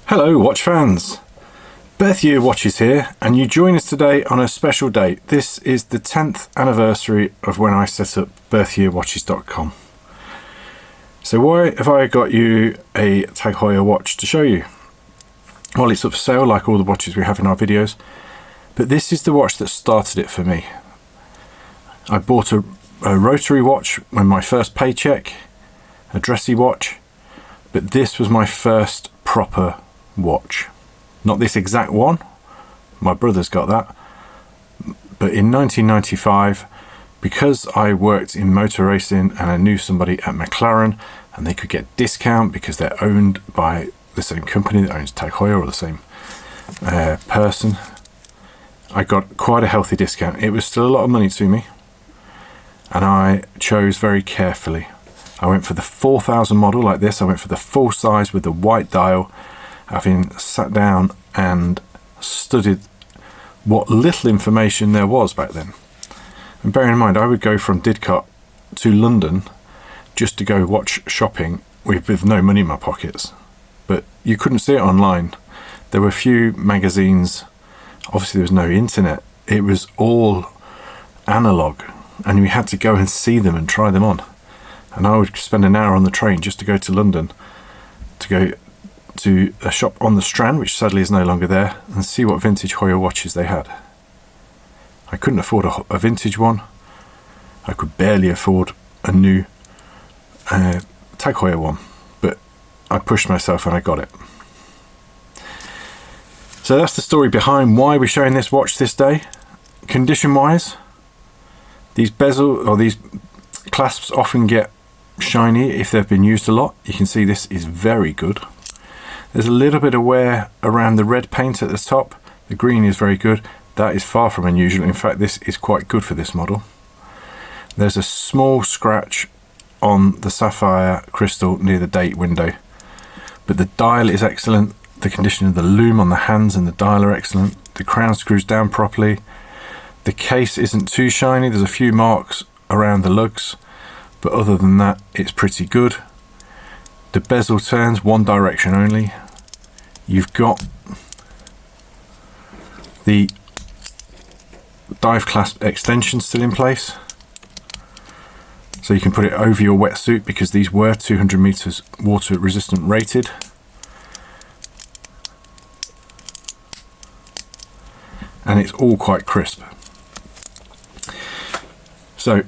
Hello watch fans, Beth Heuer Watches here, and you join us today on a special date. This is the 10th anniversary of when I set up BethHeuerWatches.com. So why have I got you a TAG Heuer watch to show you? Well, it's up for sale like all the watches we have in our videos, but this is the watch that started it for me. I bought a rotary watch when my first paycheck, a dressy watch, but this was my first proper watch. Not this exact one, my brother's got that, but in 1995, because I worked in motor racing and I knew somebody at McLaren and they could get discount because they're owned by the same company that owns TAG Heuer, or the same person, I got quite a healthy discount. It was still a lot of money to me, and I chose very carefully. I went for the 4000 model like this. I went for the full size with the white dial, having sat down and studied what little information there was back then. And bearing in mind, I would go from Didcot to London just to go watch shopping with no money in my pockets. But you couldn't see it online. There were few magazines. Obviously there was no internet. It was all analog, and we had to go and see them and try them on. And I would spend an hour on the train just to go to London, to go to a shop on the Strand, which sadly is no longer there, and see what vintage Heuer watches they had. I couldn't afford a vintage one. I could barely afford a new TAG Heuer one, but I pushed myself and I got it. So that's the story behind why we're showing this watch this day. Condition wise, these bezel or these clasps often get shiny if they've been used a lot. You can see this is very good. There's a little bit of wear around the red paint at the top. The green is very good. That is far from unusual. In fact, this is quite good for this model. There's a small scratch on the sapphire crystal near the date window, but the dial is excellent. The condition of the loom on the hands and the dial are excellent. The crown screws down properly. The case isn't too shiny. There's a few marks around the lugs, but other than that, it's pretty good. The bezel turns one direction only. You've got the dive clasp extension still in place, so you can put it over your wetsuit, because these were 200 meters water resistant rated. And it's all quite crisp. So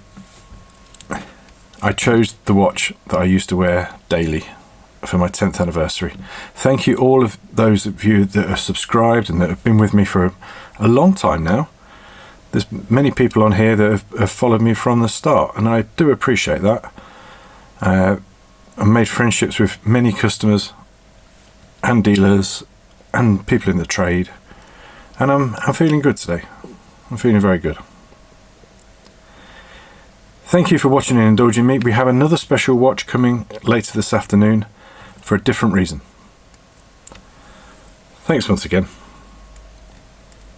I chose the watch that I used to wear daily for my 10th anniversary. Thank you all of those of you that are subscribed and that have been with me for a long time now. There's many people on here that have followed me from the start, and I do appreciate that. I've made friendships with many customers and dealers and people in the trade, and I'm feeling good today. I'm feeling very good. Thank you for watching and indulging me. We have another special watch coming later this afternoon for a different reason. Thanks once again.